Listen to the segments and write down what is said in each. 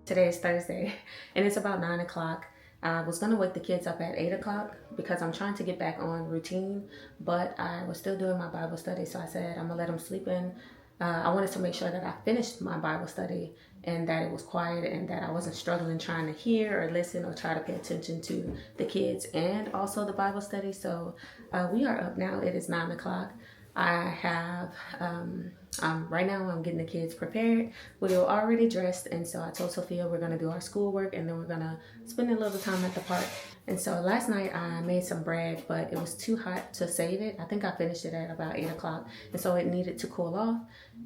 Today is Thursday and it's about 9 o'clock. I was gonna wake the kids up at 8 o'clock because I'm trying to get back on routine, but I was still doing my Bible study, so I said I'm gonna let them sleep in. I wanted to make sure that I finished my Bible study and that it was quiet and that I wasn't struggling trying to hear or listen or try to pay attention to the kids and also the Bible study. So we are up now. It is 9 o'clock. I have, right now I'm getting the kids prepared. We were already dressed, and so I told Sophia we're gonna do our schoolwork and then we're gonna spend a little time at the park. And so last night I made some bread, but it was too hot to save it. I think I finished it at about 8 o'clock, and so it needed to cool off.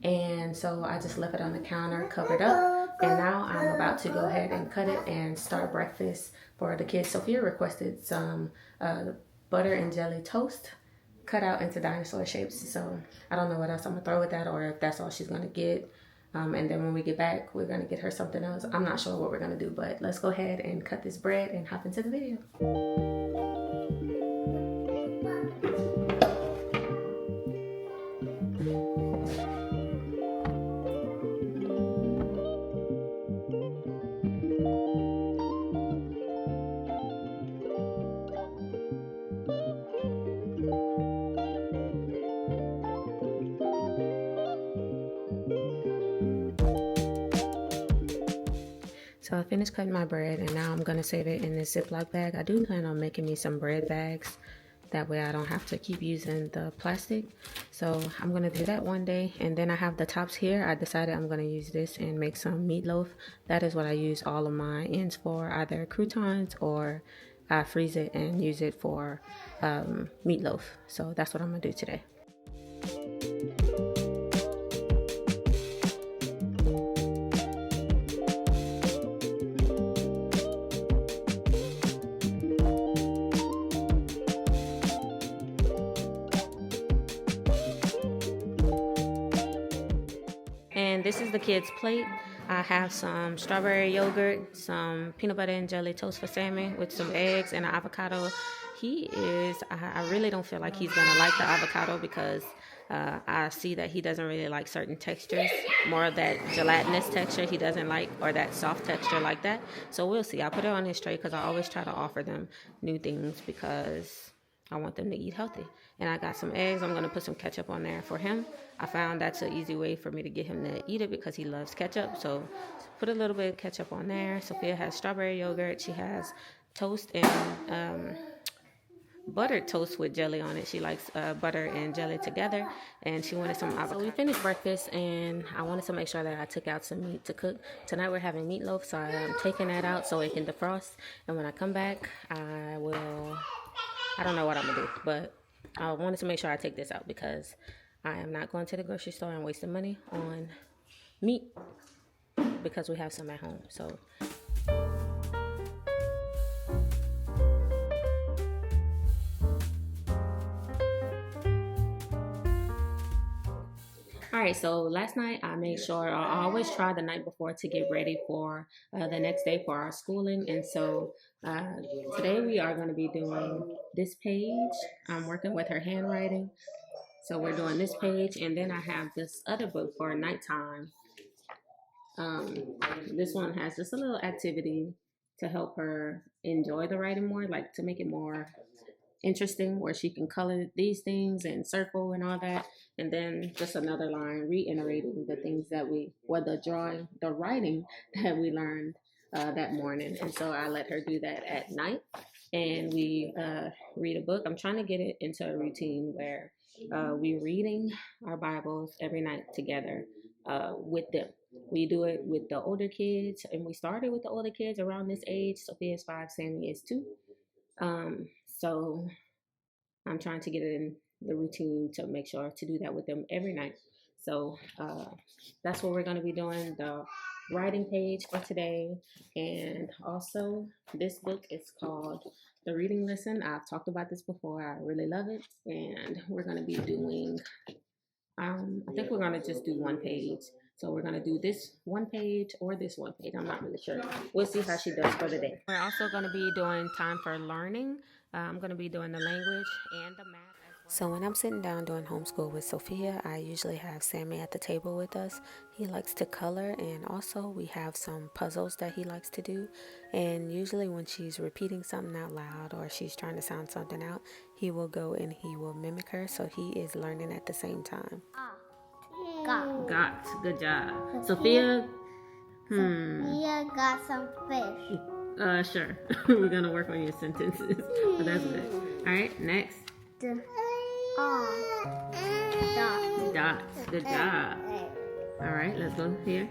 And so I just left it on the counter, covered up, and now I'm about to go ahead and cut it and start breakfast for the kids. Sophia requested some butter and jelly toast cut out into dinosaur shapes. So I don't know what else I'm gonna throw with that or if that's all she's gonna get. And then when we get back, we're gonna get her something else. I'm not sure what we're gonna do, but let's go ahead and cut this bread and hop into the video. So I finished cutting my bread and now I'm gonna save it in this Ziploc bag. I do plan on making me some bread bags. That way I don't have to keep using the plastic. So I'm gonna do that one day. And then I have the tops here. I decided I'm gonna use this and make some meatloaf. That is what I use all of my ends for, either croutons or I freeze it and use it for meatloaf. So that's what I'm gonna do today. And this is the kids' plate. I have some strawberry yogurt, some peanut butter and jelly toast for Sammy with some eggs and an avocado. I really don't feel like he's gonna like the avocado because I see that he doesn't really like certain textures, more of that gelatinous texture he doesn't like, or that soft texture like that. So we'll see. I'll put it on his tray because I always try to offer them new things because I want them to eat healthy. And I got some eggs. I'm going to put some ketchup on there for him. I found that's an easy way for me to get him to eat it because he loves ketchup. So put a little bit of ketchup on there. Sophia has strawberry yogurt. She has toast and buttered toast with jelly on it. She likes butter and jelly together, and she wanted some avocado. So we finished breakfast, and I wanted to make sure that I took out some meat to cook. Tonight we're having meatloaf, so I'm taking that out so it can defrost. And when I come back, I don't know what I'm gonna do, but I wanted to make sure I take this out because I am not going to the grocery store and wasting money on meat because we have some at home. So all right, so last night I made sure I always try the night before to get ready for the next day for our schooling. And so today we are going to be doing this page. I'm working with her handwriting. So we're doing this page, and then I have this other book for nighttime. This one has just a little activity to help her enjoy the writing more, like to make it more interesting, where she can color these things and circle and all that. And then just another line reiterating the things that the writing that we learned that morning. And so I let her do that at night, and we read a book. I'm trying to get it into a routine where we're reading our Bibles every night together with them. We do it with the older kids, and we started with the older kids around this age. Sophia's 5, Sammy is 2. So I'm trying to get it in the routine to make sure to do that with them every night. So that's what we're going to be doing, the writing page for today. And also this book is called The Reading Listen. I've talked about this before. I really love it. And we're going to be doing, I think we're going to just do one page. So we're going to do this one page or this one page. I'm not really sure. We'll see how she does for the day. We're also going to be doing time for learning. I'm going to be doing the language and the math. So when I'm sitting down doing homeschool with Sophia, I usually have Sammy at the table with us. He likes to color, and also we have some puzzles that he likes to do. And usually when she's repeating something out loud or she's trying to sound something out, he will go and he will mimic her, so he is learning at the same time. Got. Good job. Sophia. Sophia got some fish. Sure. We're gonna work on your sentences, but that's good. All right, next. Dots. Good job. All right, let's go here.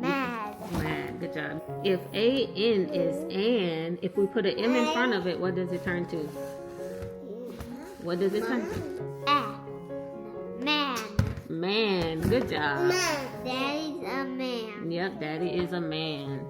Mad. Good job. If A-N is an, if we put an M in front of it, what does it turn to? What does it turn to? Man. Good job. Daddy's a man. Yep, Daddy is a man.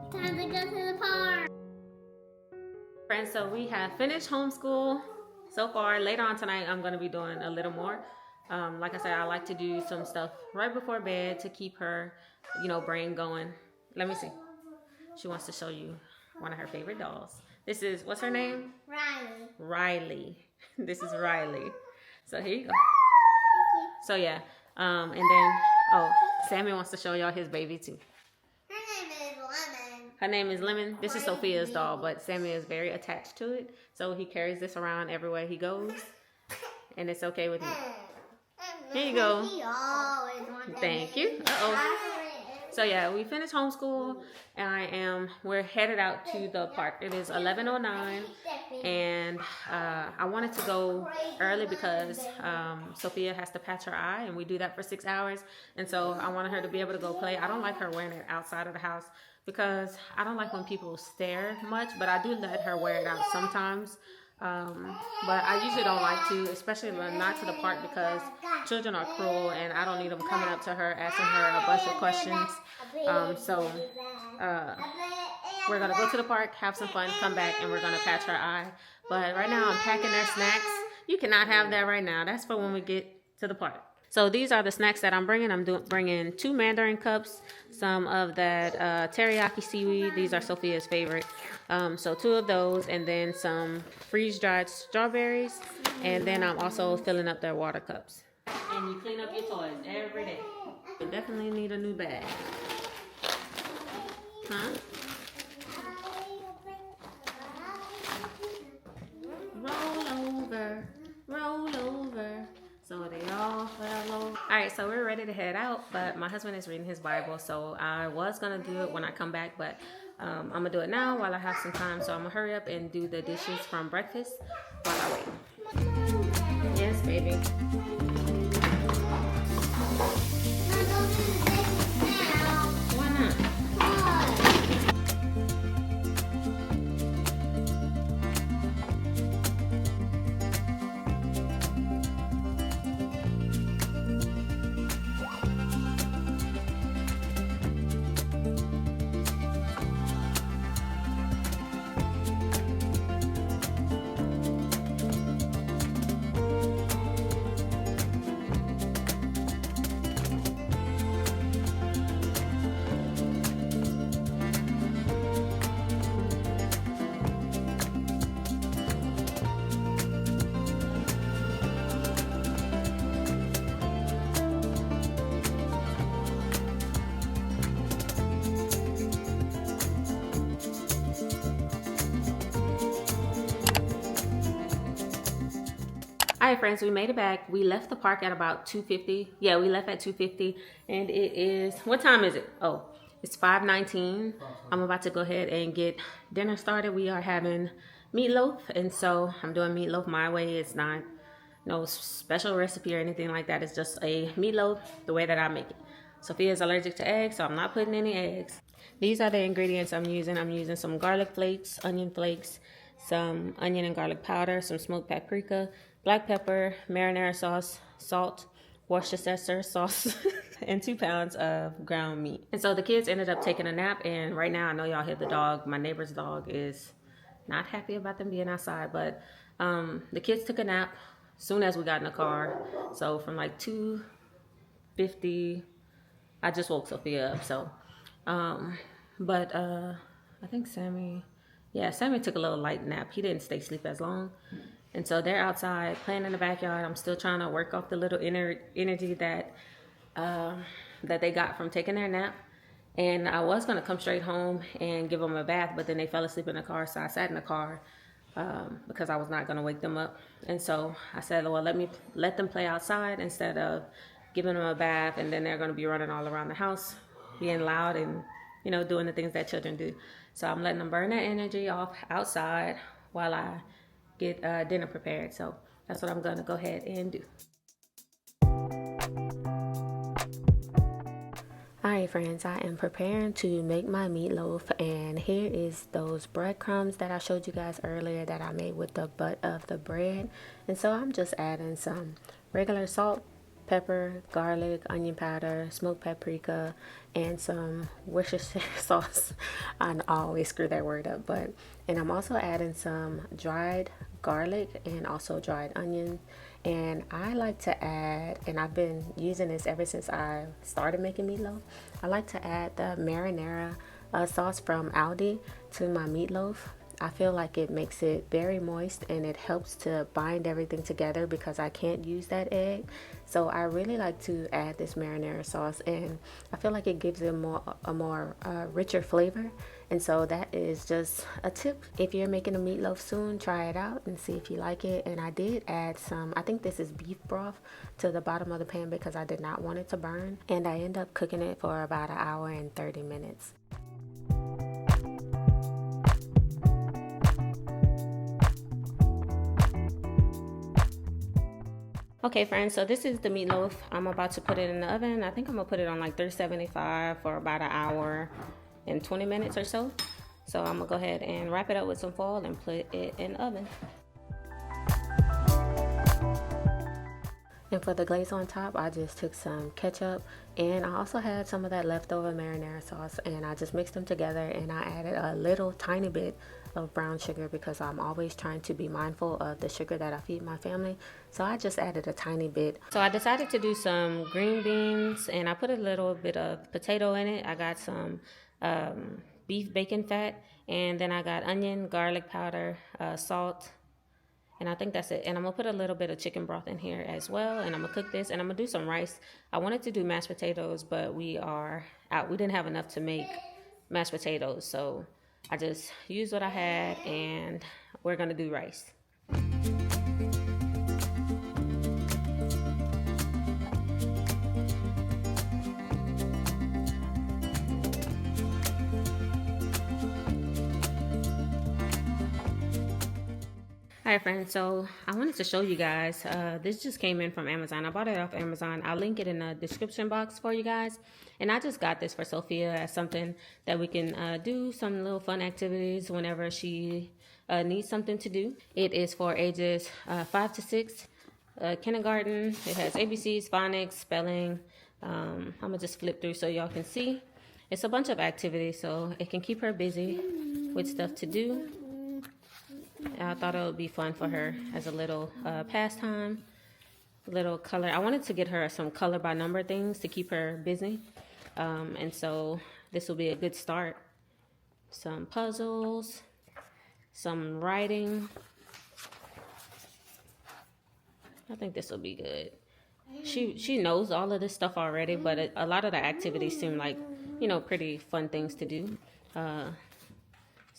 Time to go to the park. Friends, so we have finished homeschool so far. Later on tonight, I'm going to be doing a little more. Like I said, I like to do some stuff right before bed to keep her, brain going. Let me see. She wants to show you one of her favorite dolls. This is, what's her name? Riley. This is Riley. So here you go. So yeah, and then, Sammy wants to show y'all his baby too. Her name is Lemon. This is Sophia's doll, but Sammy is very attached to it. So he carries this around everywhere he goes. And it's okay with me. Here you go. Thank you. So yeah, we finished homeschool and we're headed out to the park. It is 11:09 and I wanted to go early because Sophia has to patch her eye and we do that for 6 hours. And so I wanted her to be able to go play. I don't like her wearing it outside of the house because I don't like when people stare much, but I do let her wear it out sometimes. But I usually don't like to, especially not to the park because children are cruel and I don't need them coming up to her asking her a bunch of questions. We're gonna go to the park, have some fun, come back, and we're gonna patch her eye. But right now I'm packing their snacks. You cannot have that right now. That's for when we get to the park. So these are the snacks that I'm bringing. I'm bringing 2 Mandarin cups, some of that teriyaki seaweed. These are Sophia's favorite. So 2 of those, and then some freeze-dried strawberries. And then I'm also filling up their water cups. And you clean up your toys every day. You definitely need a new bag. Huh? Roll over. So they all fell over. All right, so we're ready to head out, but my husband is reading his Bible, so I was gonna do it when I come back, but I'm gonna do it now while I have some time. So I'm gonna hurry up and do the dishes from breakfast while I wait. Yes, baby. Why not? All right, friends, we made it back. We left the park at about 2:50. Yeah, we left at 2:50, and it is, what time is it? Oh, it's 5:19. I'm about to go ahead and get dinner started. We are having meatloaf, and so I'm doing meatloaf my way. It's not no special recipe or anything like that. It's just a meatloaf the way that I make it. Sophia's allergic to eggs, so I'm not putting any eggs. These are the ingredients I'm using. I'm using some garlic flakes, onion flakes, some onion and garlic powder, some smoked paprika, black pepper, marinara sauce, salt, Worcestershire sauce, and 2 pounds of ground meat. And so the kids ended up taking a nap, and right now I know y'all hear the dog. My neighbor's dog is not happy about them being outside, but the kids took a nap soon as we got in the car. So from like 2:50, I just woke Sophia up. So, but I think Sammy took a little light nap. He didn't stay asleep as long. And so they're outside playing in the backyard. I'm still trying to work off the little energy that they got from taking their nap. And I was going to come straight home and give them a bath, but then they fell asleep in the car. So I sat in the car because I was not going to wake them up. And so I said, well, let them play outside instead of giving them a bath. And then they're going to be running all around the house, being loud and, doing the things that children do. So I'm letting them burn that energy off outside while I get dinner prepared. So that's what I'm going to go ahead and do. Alright friends, I am preparing to make my meatloaf, and here is those breadcrumbs that I showed you guys earlier that I made with the butt of the bread. And so I'm just adding some regular salt, pepper, garlic, onion powder, smoked paprika, and some Worcestershire sauce. I always screw that word up, and I'm also adding some dried garlic and also dried onion. And I like to add, and I've been using this ever since I started making meatloaf, I like to add the marinara sauce from Aldi to my meatloaf. I feel like it makes it very moist and it helps to bind everything together because I can't use that egg. So I really like to add this marinara sauce, and I feel like it gives it a more richer flavor. And so that is just a tip. If you're making a meatloaf soon, try it out and see if you like it. And I did add some, I think this is beef broth, to the bottom of the pan because I did not want it to burn. And I end up cooking it for about 1 hour and 30 minutes. Okay friends, so this is the meatloaf. I'm about to put it in the oven. I think I'm gonna put it on like 375 for about 1 hour and 20 minutes or so. So I'm gonna go ahead and wrap it up with some foil and put it in the oven. And for the glaze on top, I just took some ketchup, and I also had some of that leftover marinara sauce, and I just mixed them together, and I added a little tiny bit of brown sugar because I'm always trying to be mindful of the sugar that I feed my family. So I just added a tiny bit. So I decided to do some green beans, and I put a little bit of potato in it. I got some beef bacon fat, and then I got onion, garlic powder, salt, and I think that's it. And I'm gonna put a little bit of chicken broth in here as well, and I'm gonna cook this, and I'm gonna do some rice. I wanted to do mashed potatoes, but we are out. We didn't have enough to make mashed potatoes, so I just used what I had, and we're gonna do rice. Alright friends, so I wanted to show you guys, this just came in from Amazon. I bought it off Amazon. I'll link it in the description box for you guys. And I just got this for Sophia as something that we can do some little fun activities whenever she needs something to do. It is for ages 5 to 6, kindergarten. It has ABCs, phonics, spelling. I'm going to just flip through so y'all can see. It's a bunch of activities, so it can keep her busy with stuff to do. I thought it would be fun for her as a little pastime, little color. I wanted to get her some color by number things to keep her busy. And so this will be a good start. Some puzzles, some writing. I think this will be good. She knows all of this stuff already, but a lot of the activities seem like, pretty fun things to do.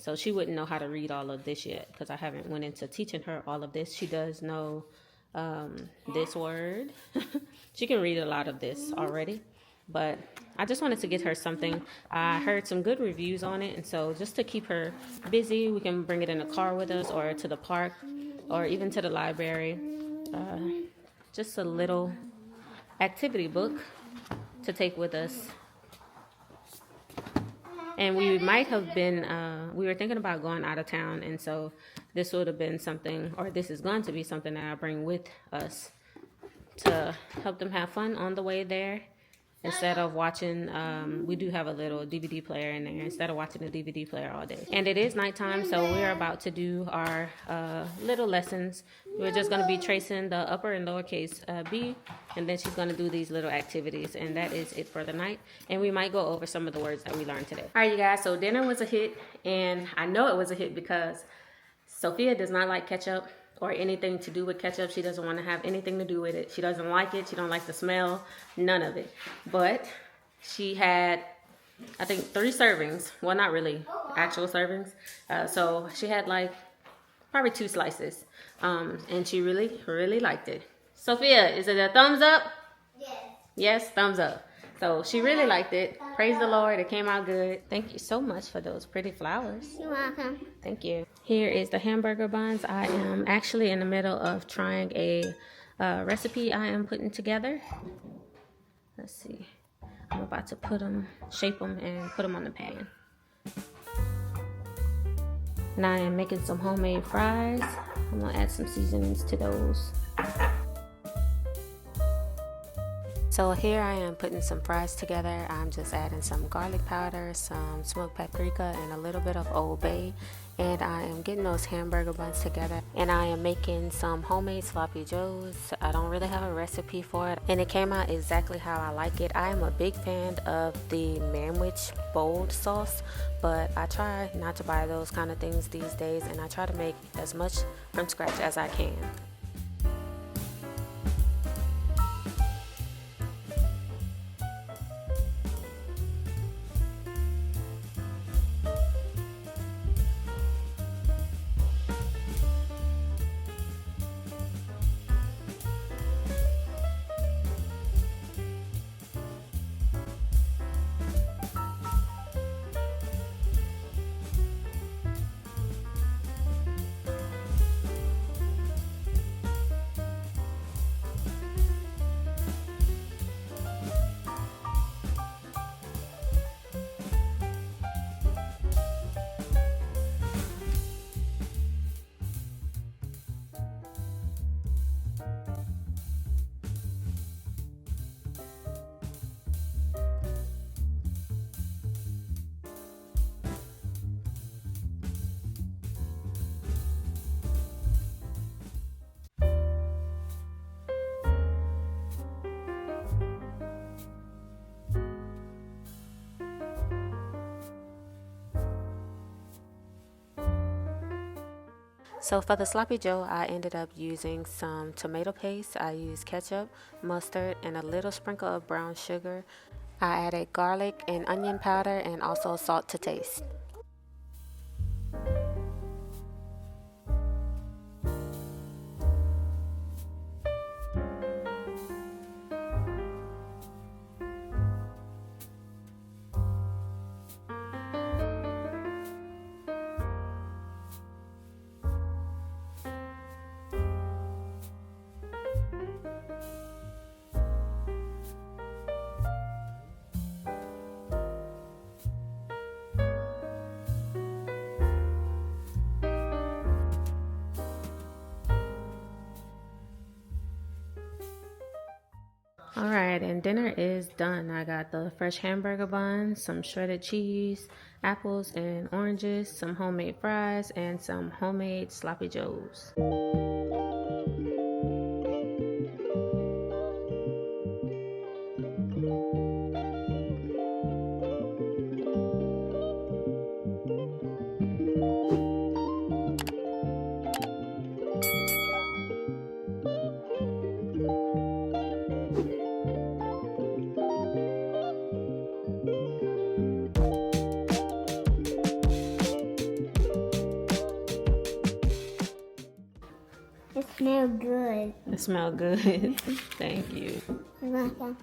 So she wouldn't know how to read all of this yet because I haven't went into teaching her all of this. She does know this word. She can read a lot of this already, but I just wanted to get her something. I heard some good reviews on it, and so just to keep her busy, we can bring it in the car with us or to the park or even to the library. Just a little activity book to take with us. And we might have been, we were thinking about going out of town. And so this would have been something, or this is going to be something that I bring with us to help them have fun on the way there. Instead of watching, we do have a little DVD player in there, instead of watching the DVD player all day. And it is nighttime, so we're about to do our little lessons. We're just going to be tracing the upper and lowercase b, and then she's going to do these little activities, and that is it for the night. And we might go over some of the words that we learned today. All right, you guys, so dinner was a hit, and I know it was a hit because Sophia does not like ketchup or anything to do with ketchup. She doesn't want to have anything to do with it. She doesn't like it. She don't like the smell, none of it. But she had, I think, 3 servings. Well, not really actual servings. So she had like probably 2 slices. And she really, really liked it. Sophia, is it a thumbs up? Yes. Yes, thumbs up. So she really liked it. Praise the Lord, it came out good. Thank you so much for those pretty flowers. You're welcome. Thank you. Here is the hamburger buns. I am actually in the middle of trying a recipe I am putting together. Let's see. I'm about to put them, shape them, and put them on the pan. And I am making some homemade fries. I'm gonna add some seasonings to those. So here I am putting some fries together. I'm just adding some garlic powder, some smoked paprika, and a little bit of Old Bay. And I am getting those hamburger buns together. And I am making some homemade sloppy joes. I don't really have a recipe for it. And it came out exactly how I like it. I am a big fan of the Manwich bold sauce, but I try not to buy those kind of things these days. And I try to make as much from scratch as I can. So for the sloppy joe, I ended up using some tomato paste. I used ketchup, mustard, and a little sprinkle of brown sugar. I added garlic and onion powder and also salt to taste. All right, and dinner is done. I got the fresh hamburger buns, some shredded cheese, apples and oranges, some homemade fries, and some homemade sloppy joes. It smells good. It smells good. Thank you. You're welcome.